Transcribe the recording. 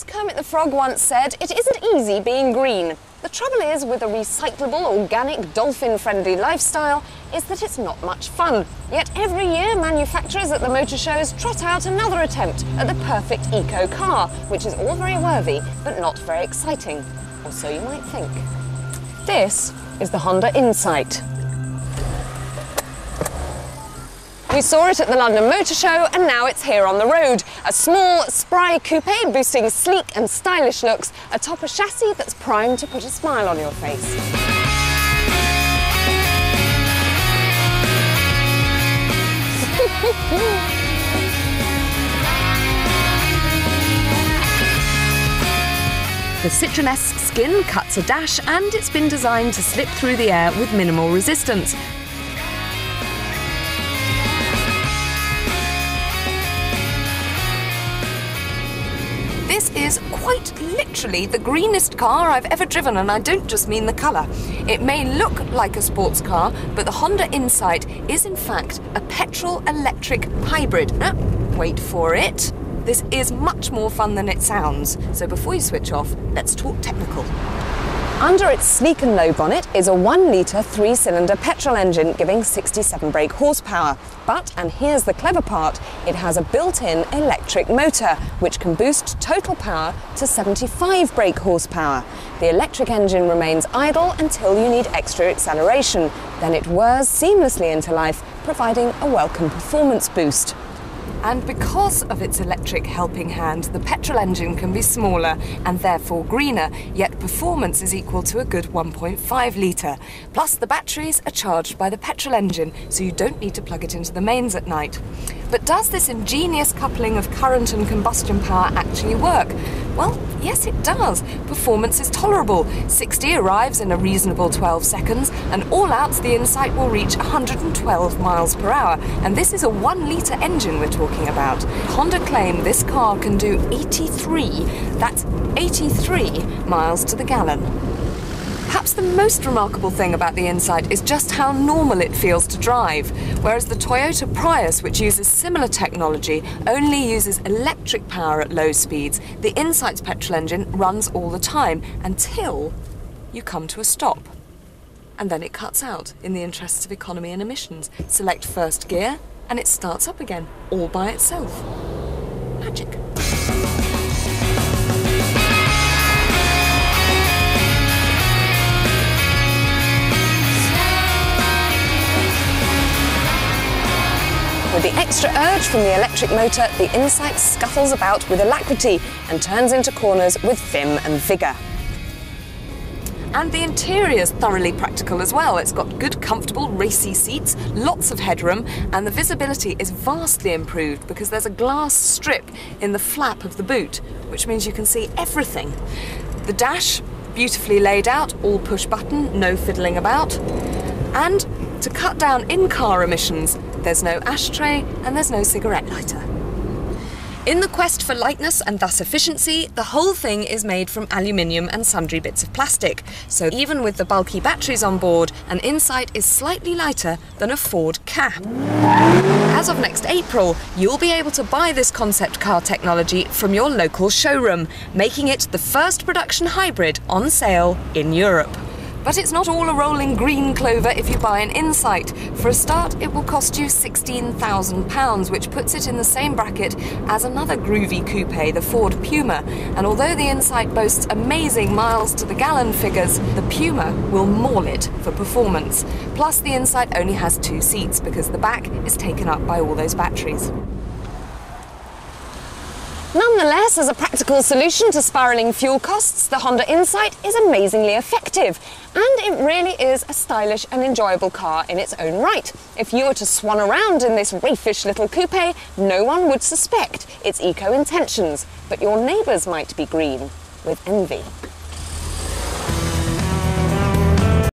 As Kermit the Frog once said, it isn't easy being green. The trouble is with a recyclable, organic, dolphin-friendly lifestyle is that it's not much fun. Yet every year, manufacturers at the motor shows trot out another attempt at the perfect eco car, which is all very worthy, but not very exciting. Or so you might think. This is the Honda Insight. We saw it at the London Motor Show and now it's here on the road. A small, spry coupe boosting sleek and stylish looks atop a chassis that's primed to put a smile on your face. The Citroën-esque skin cuts a dash and it's been designed to slip through the air with minimal resistance. This is quite literally the greenest car I've ever driven, and I don't just mean the colour. It may look like a sports car, but the Honda Insight is in fact a petrol-electric hybrid. Wait for it. This is much more fun than it sounds. So before you switch off, let's talk technical. Under its sleek and low bonnet is a 1-litre 3-cylinder petrol engine giving 67 brake horsepower. But, and here's the clever part, it has a built-in electric motor which can boost total power to 75 brake horsepower. The electric engine remains idle until you need extra acceleration. Then it whirs seamlessly into life, providing a welcome performance boost. And because of its electric helping hand, the petrol engine can be smaller and therefore greener, yet performance is equal to a good 1.5 litre. Plus the batteries are charged by the petrol engine, so you don't need to plug it into the mains at night. But does this ingenious coupling of current and combustion power actually work? Well, yes it does. Performance is tolerable. 60 arrives in a reasonable 12 seconds, and all out the Insight will reach 112 miles per hour. And this is a 1-litre engine we're talking about. Honda claim this car can do 83 miles to the gallon. Perhaps the most remarkable thing about the Insight is just how normal it feels to drive, whereas the Toyota Prius, which uses similar technology, only uses electric power at low speeds. The Insight's petrol engine runs all the time until you come to a stop. And then it cuts out in the interests of economy and emissions. Select first gear and it starts up again, all by itself. Magic. With the extra urge from the electric motor, the Insight scuttles about with alacrity and turns into corners with vim and vigour. And the interior's thoroughly practical as well. It's got good, comfortable, racy seats, lots of headroom, and the visibility is vastly improved because there's a glass strip in the flap of the boot, which means you can see everything. The dash, beautifully laid out, all push button, no fiddling about. And to cut down in-car emissions, there's no ashtray and there's no cigarette lighter. In the quest for lightness and thus efficiency, the whole thing is made from aluminium and sundry bits of plastic. So even with the bulky batteries on board, an Insight is slightly lighter than a Ford Ka. As of next April, you'll be able to buy this concept car technology from your local showroom, making it the first production hybrid on sale in Europe. But it's not all a rolling green clover if you buy an Insight. For a start, it will cost you £16,000, which puts it in the same bracket as another groovy coupe, the Ford Puma. And although the Insight boasts amazing miles to the gallon figures, the Puma will maul it for performance. Plus, the Insight only has 2 seats because the back is taken up by all those batteries. Nonetheless, as a practical solution to spiralling fuel costs, the Honda Insight is amazingly effective. And it really is a stylish and enjoyable car in its own right. If you were to swan around in this raffish little coupe, no one would suspect its eco-intentions. But your neighbours might be green with envy.